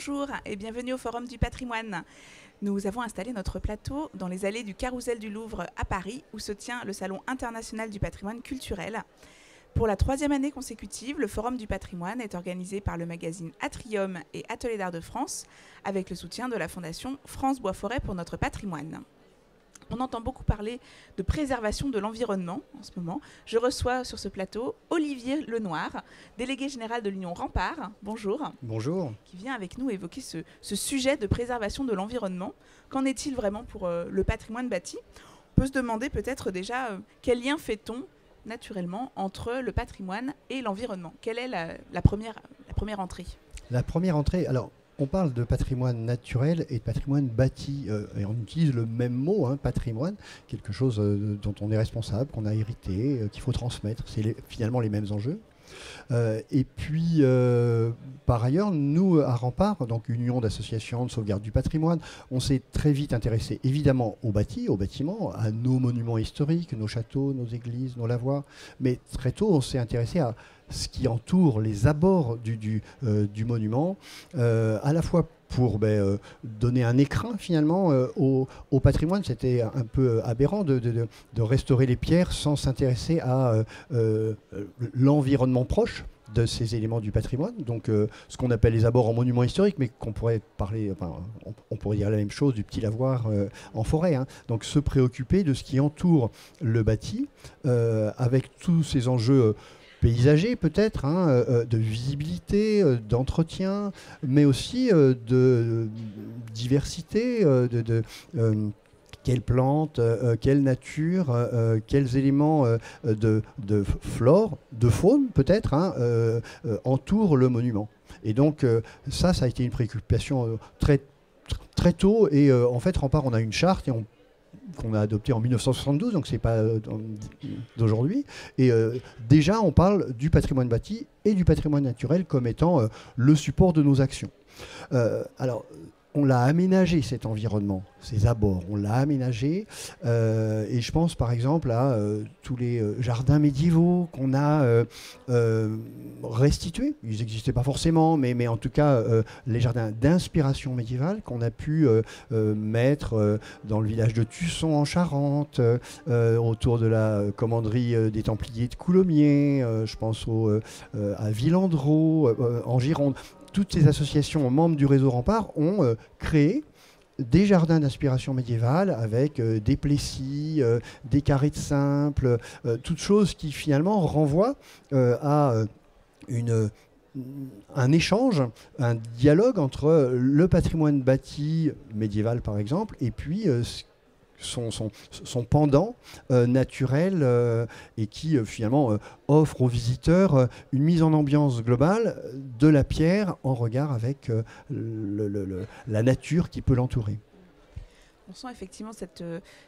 Bonjour et bienvenue au Forum du patrimoine. Nous avons installé notre plateau dans les allées du Carrousel du Louvre à Paris, où se tient le Salon international du patrimoine culturel. Pour la 3e année consécutive, le Forum du patrimoine est organisé par le magazine Atrium et Atelier d'Art de France, avec le soutien de la Fondation France Bois Forêt pour notre patrimoine. On entend beaucoup parler de préservation de l'environnement en ce moment. Je reçois sur ce plateau Olivier Lenoir, délégué général de l'Union Rempart. Bonjour. Bonjour. Qui vient avec nous évoquer ce sujet de préservation de l'environnement. Qu'en est-il vraiment pour le patrimoine bâti? On peut se demander peut-être déjà quel lien fait-on naturellement entre le patrimoine et l'environnement. Quelle est la première entrée? La première entrée, alors on parle de patrimoine naturel et de patrimoine bâti, et on utilise le même mot, hein, patrimoine, quelque chose dont on est responsable, qu'on a hérité, qu'il faut transmettre. C'est finalement les mêmes enjeux. Et puis, par ailleurs, nous, à Rempart, donc Union d'associations de sauvegarde du patrimoine, on s'est très vite intéressé évidemment aux bâtiments, à nos monuments historiques, nos châteaux, nos églises, nos lavoirs, mais très tôt, on s'est intéressé à ce qui entoure les abords du monument, à la fois pour donner un écrin finalement au patrimoine. C'était un peu aberrant de restaurer les pierres sans s'intéresser à l'environnement proche de ces éléments du patrimoine, donc ce qu'on appelle les abords en monuments historiques, mais qu'on pourrait parler, on pourrait dire la même chose du petit lavoir en forêt, hein. Donc se préoccuper de ce qui entoure le bâti, avec tous ces enjeux paysagers peut-être, hein, de visibilité, d'entretien, mais aussi de diversité, quelles plantes, quelle nature, quels éléments de flore, de faune peut-être, hein, entourent le monument. Et donc ça a été une préoccupation très tôt. Et en fait, Rempart, on a une charte qu'on a adoptée en 1972, donc c'est pas d'aujourd'hui. Et déjà, on parle du patrimoine bâti et du patrimoine naturel comme étant le support de nos actions. Alors, on l'a aménagé, cet environnement, ces abords, on l'a aménagé. Et je pense par exemple à tous les jardins médiévaux qu'on a restitués. Ils n'existaient pas forcément, mais en tout cas, les jardins d'inspiration médiévale qu'on a pu mettre dans le village de Tusson en Charente, autour de la commanderie des Templiers de Coulommiers, je pense à Villandreau, en Gironde. Toutes ces associations membres du réseau Rempart ont créé des jardins d'inspiration médiévale avec des plessis, des carrés de simple, toutes choses qui finalement renvoient à un échange, un dialogue entre le patrimoine bâti médiéval par exemple, et puis son pendant naturel, et qui finalement offre aux visiteurs une mise en ambiance globale de la pierre en regard avec la nature qui peut l'entourer. On sent effectivement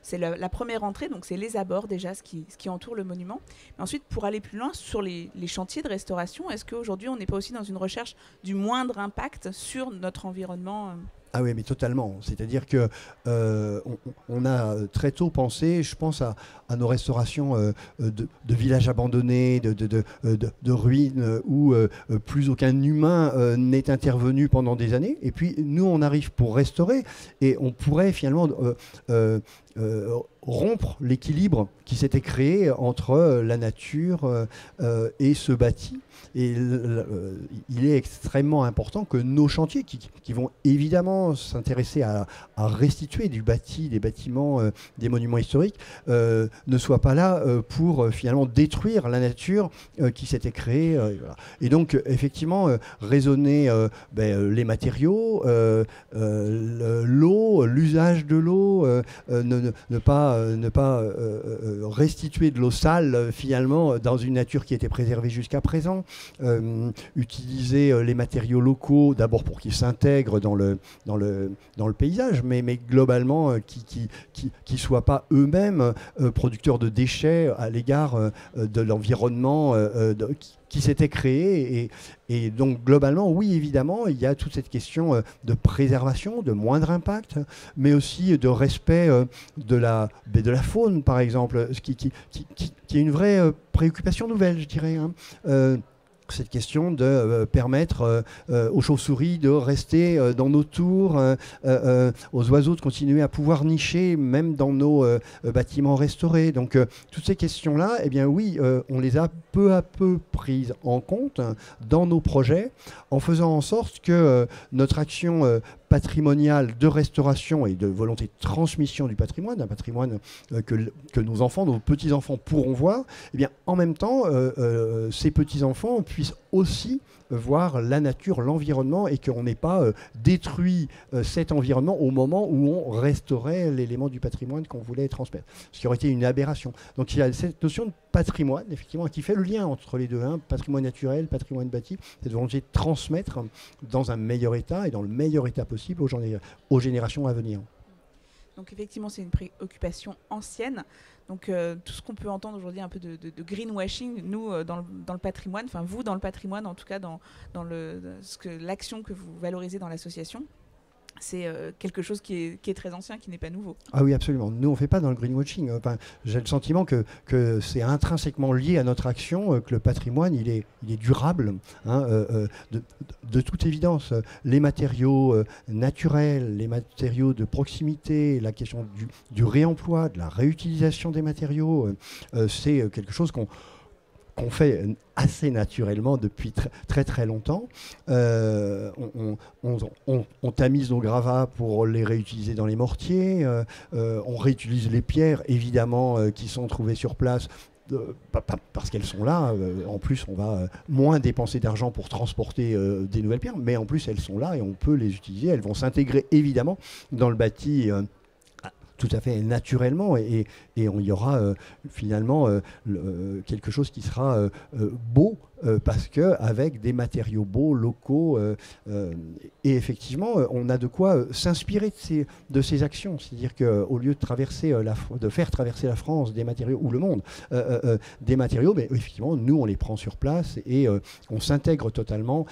c'est la première entrée, donc c'est les abords déjà, ce qui entoure le monument. Mais ensuite, pour aller plus loin sur les chantiers de restauration, est-ce qu'aujourd'hui on n'est pas aussi dans une recherche du moindre impact sur notre environnement Ah oui, mais totalement. C'est-à-dire que on a très tôt pensé, je pense à nos restaurations de villages abandonnés, de ruines où plus aucun humain n'est intervenu pendant des années. Et puis nous, on arrive pour restaurer, et on pourrait finalement rompre l'équilibre qui s'était créé entre la nature et ce bâti. Et il est extrêmement important que nos chantiers, qui vont évidemment s'intéresser à restituer du bâti, des bâtiments, des monuments historiques, ne soient pas là pour finalement détruire la nature qui s'était créée. Voilà. Et donc, effectivement, raisonner les matériaux, l'eau, l'usage de l'eau, ne pas restituer de l'eau sale finalement dans une nature qui était préservée jusqu'à présent. Utiliser les matériaux locaux d'abord pour qu'ils s'intègrent dans le paysage, mais globalement qui soient pas eux-mêmes producteurs de déchets à l'égard de l'environnement qui s'était créé. Et donc globalement, oui, évidemment, il y a toute cette question de préservation, de moindre impact, mais aussi de respect de la faune, par exemple, ce qui est une vraie préoccupation nouvelle, je dirais, hein. cette question de permettre aux chauves-souris de rester dans nos tours, aux oiseaux de continuer à pouvoir nicher même dans nos bâtiments restaurés. Donc toutes ces questions-là, eh bien oui, on les a peu à peu prises en compte dans nos projets, en faisant en sorte que notre action patrimoniale de restauration et de volonté de transmission du patrimoine, d'un patrimoine que nos enfants, nos petits-enfants pourront voir, eh bien en même temps, ces petits-enfants puissent aussi voir la nature, l'environnement, et qu'on n'ait pas détruit cet environnement au moment où on restaurait l'élément du patrimoine qu'on voulait transmettre. Ce qui aurait été une aberration. Donc il y a cette notion de patrimoine, effectivement, qui fait le lien entre les deux, hein, patrimoine naturel, patrimoine bâti, cette volonté de transmettre dans un meilleur état et dans le meilleur état possible aux générations à venir. Donc effectivement, c'est une préoccupation ancienne. Donc tout ce qu'on peut entendre aujourd'hui un peu de greenwashing, nous dans le patrimoine, enfin vous dans le patrimoine, en tout cas dans l'action que vous valorisez dans l'association, c'est quelque chose qui est très ancien, qui n'est pas nouveau. Ah oui, absolument. Nous, on ne fait pas dans le greenwashing. Enfin, j'ai le sentiment que c'est intrinsèquement lié à notre action, que le patrimoine, il est durable, hein, de toute évidence. Les matériaux naturels, les matériaux de proximité, la question du réemploi, de la réutilisation des matériaux, c'est quelque chose qu'on fait assez naturellement depuis très très longtemps. On tamise nos gravats pour les réutiliser dans les mortiers. On réutilise les pierres, évidemment, qui sont trouvées sur place. Parce qu'elles sont là. En plus, on va moins dépenser d'argent pour transporter des nouvelles pierres, mais en plus, elles sont là et on peut les utiliser. Elles vont s'intégrer, évidemment, dans le bâti tout à fait naturellement, et il y aura finalement quelque chose qui sera beau, parce qu'avec des matériaux beaux, locaux, et effectivement, on a de quoi s'inspirer de ces actions. C'est-à-dire qu'au lieu de faire traverser la France des matériaux, ou le monde, des matériaux, mais effectivement, nous, on les prend sur place et on s'intègre totalement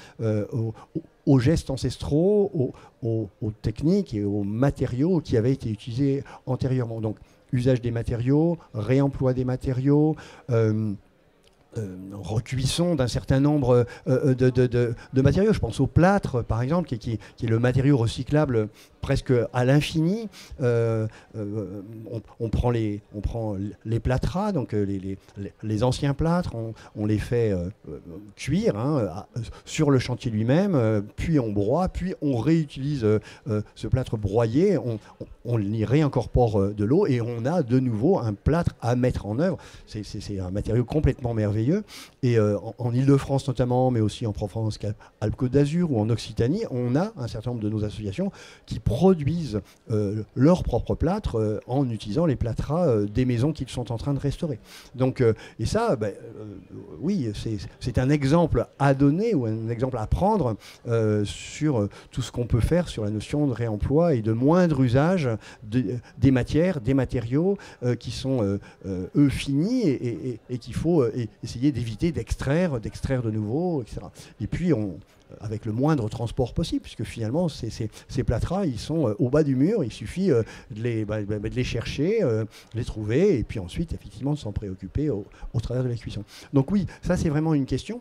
aux gestes ancestraux, aux techniques et aux matériaux qui avaient été utilisés antérieurement. Donc, usage des matériaux, réemploi des matériaux, recuisson d'un certain nombre de matériaux. Je pense au plâtre, par exemple, qui est le matériau recyclable presque à l'infini. On prend les plâtras, donc les anciens plâtres, on les fait cuire sur le chantier lui-même, puis on broie, puis on réutilise ce plâtre broyé, on y réincorpore de l'eau et on a de nouveau un plâtre à mettre en œuvre. C'est un matériau complètement merveilleux. Et en Ile-de-France notamment, mais aussi en Provence-Alpes-Côte d'Azur ou en Occitanie, on a un certain nombre de nos associations qui produisent leurs propres plâtres en utilisant les plâtras des maisons qu'ils sont en train de restaurer. Donc, et ça, oui, c'est un exemple à donner ou un exemple à prendre sur tout ce qu'on peut faire sur la notion de réemploi et de moindre usage des matières, des matériaux qui sont eux finis et qu'il faut essayer d'éviter d'extraire de nouveau, etc. Et puis avec le moindre transport possible, puisque finalement ces plâtras, ils sont au bas du mur, il suffit de les chercher, de les trouver, et puis ensuite effectivement de s'en préoccuper au travers de la cuisson. Donc oui, ça c'est vraiment une question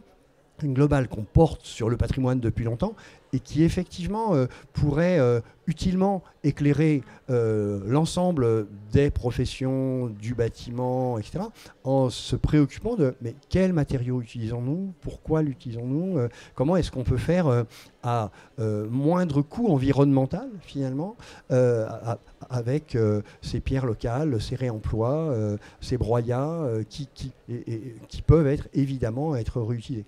globale qu'on porte sur le patrimoine depuis longtemps et qui effectivement pourrait utilement éclairer l'ensemble des professions, du bâtiment, etc., en se préoccupant de mais quels matériaux utilisons-nous, pourquoi l'utilisons-nous, comment est-ce qu'on peut faire à moindre coût environnemental finalement avec ces pierres locales, ces réemplois, ces broyats qui peuvent évidemment être réutilisés.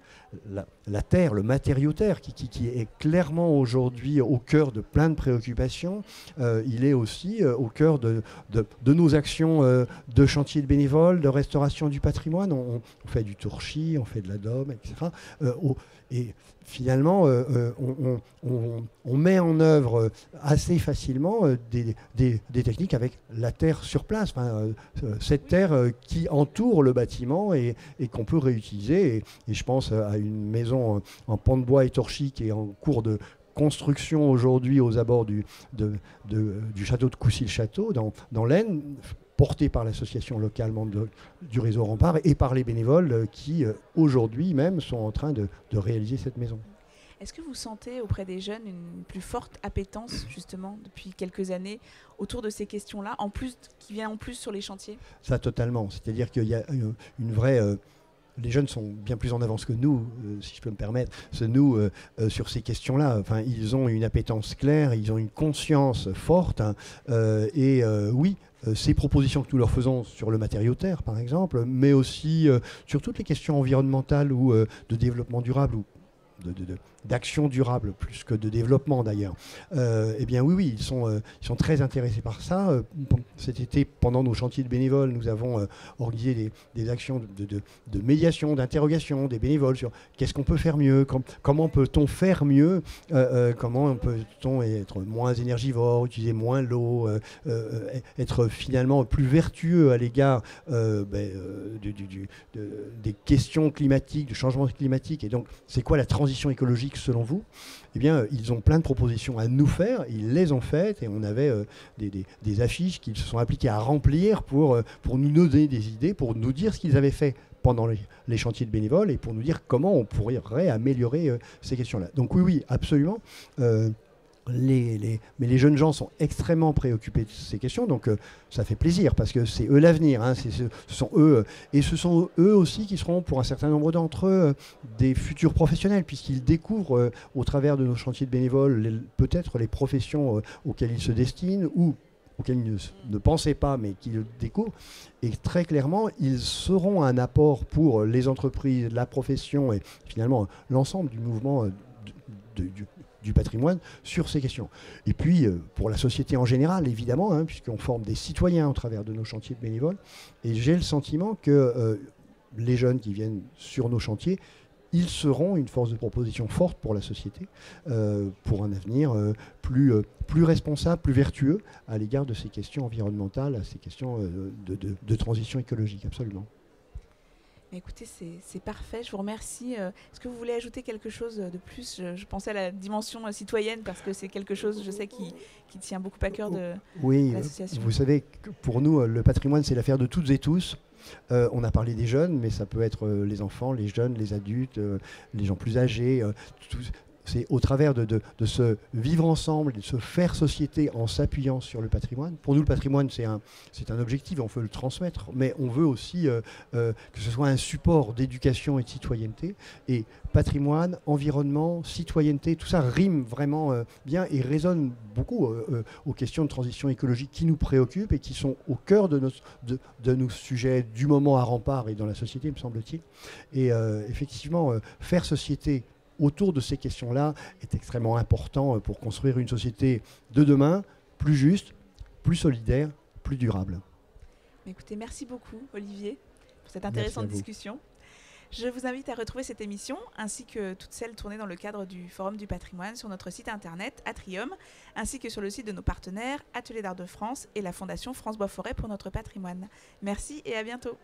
La terre, le matériau terre qui est clairement aujourd'hui au cœur de plein de préoccupations, il est aussi au cœur de nos actions de chantier de bénévoles, de restauration du patrimoine. On fait du torchis, on fait de la dôme, etc. Et finalement, on met en œuvre assez facilement des techniques avec la terre sur place. Enfin, cette terre qui entoure le bâtiment et qu'on peut réutiliser. Et je pense à une maison en pan de bois et torchis qui est en cours de construction aujourd'hui aux abords du château de Coucy-le-Château, dans l'Aisne, porté par l'association locale membre du réseau Rempart et par les bénévoles qui, aujourd'hui même, sont en train de réaliser cette maison. Est-ce que vous sentez auprès des jeunes une plus forte appétence, justement, depuis quelques années, autour de ces questions-là, qui vient en plus sur les chantiers ? Ça, totalement. C'est-à-dire qu'il y a une vraie... les jeunes sont bien plus en avance que nous, si je peux me permettre, sur ces questions-là. Enfin, ils ont une appétence claire, ils ont une conscience forte. Oui, ces propositions que nous leur faisons sur le matériau-terre, par exemple, mais aussi sur toutes les questions environnementales ou de développement durable, ou d'action durable plus que de développement d'ailleurs. Eh bien oui, ils sont très intéressés par ça. Cet été, pendant nos chantiers de bénévoles, nous avons organisé des actions de médiation, d'interrogation des bénévoles sur qu'est-ce qu'on peut faire mieux, comment peut-on faire mieux, comment peut-on être moins énergivore, utiliser moins l'eau, être finalement plus vertueux à l'égard des questions climatiques, du changement climatique. Et donc, c'est quoi la transition écologique selon vous? Eh bien, ils ont plein de propositions à nous faire, ils les ont faites et on avait des affiches qu'ils se sont appliqués à remplir pour nous donner des idées, pour nous dire ce qu'ils avaient fait pendant les chantiers de bénévoles et pour nous dire comment on pourrait améliorer ces questions-là. Donc oui, absolument. Mais les jeunes gens sont extrêmement préoccupés de ces questions, donc ça fait plaisir parce que c'est eux l'avenir, hein, ce sont eux, et ce sont eux aussi qui seront pour un certain nombre d'entre eux des futurs professionnels puisqu'ils découvrent au travers de nos chantiers de bénévoles peut-être les professions auxquelles ils se destinent ou auxquels ils ne pensaient pas mais qu'ils le découvrent. Et très clairement, ils seront un apport pour les entreprises, la profession et finalement l'ensemble du mouvement du patrimoine sur ces questions. Et puis, pour la société en général, évidemment, hein, puisqu'on forme des citoyens au travers de nos chantiers de bénévoles. Et j'ai le sentiment que les jeunes qui viennent sur nos chantiers, ils seront une force de proposition forte pour la société, pour un avenir plus responsable, plus vertueux à l'égard de ces questions environnementales, à ces questions de transition écologique, absolument. Écoutez, c'est parfait, je vous remercie. Est-ce que vous voulez ajouter quelque chose de plus ? Je pensais à la dimension citoyenne parce que c'est quelque chose, je sais, qui tient beaucoup à cœur de l'association. Vous savez, pour nous, le patrimoine, c'est l'affaire de toutes et tous. On a parlé des jeunes, mais ça peut être les enfants, les jeunes, les adultes, les gens plus âgés. C'est au travers de se vivre ensemble, de se faire société en s'appuyant sur le patrimoine. Pour nous, le patrimoine, c'est un objectif, on veut le transmettre, mais on veut aussi que ce soit un support d'éducation et de citoyenneté. Et patrimoine, environnement, citoyenneté, tout ça rime vraiment bien et résonne beaucoup aux questions de transition écologique qui nous préoccupent et qui sont au cœur de nos sujets du moment à Rempart et dans la société, me semble-t-il. Et effectivement, faire société autour de ces questions-là est extrêmement important pour construire une société de demain plus juste, plus solidaire, plus durable. Écoutez, merci beaucoup Olivier pour cette intéressante discussion. Je vous invite à retrouver cette émission ainsi que toutes celles tournées dans le cadre du Forum du patrimoine sur notre site internet Atrium ainsi que sur le site de nos partenaires Ateliers d'Art de France et la Fondation France Bois Forêt pour notre patrimoine. Merci et à bientôt.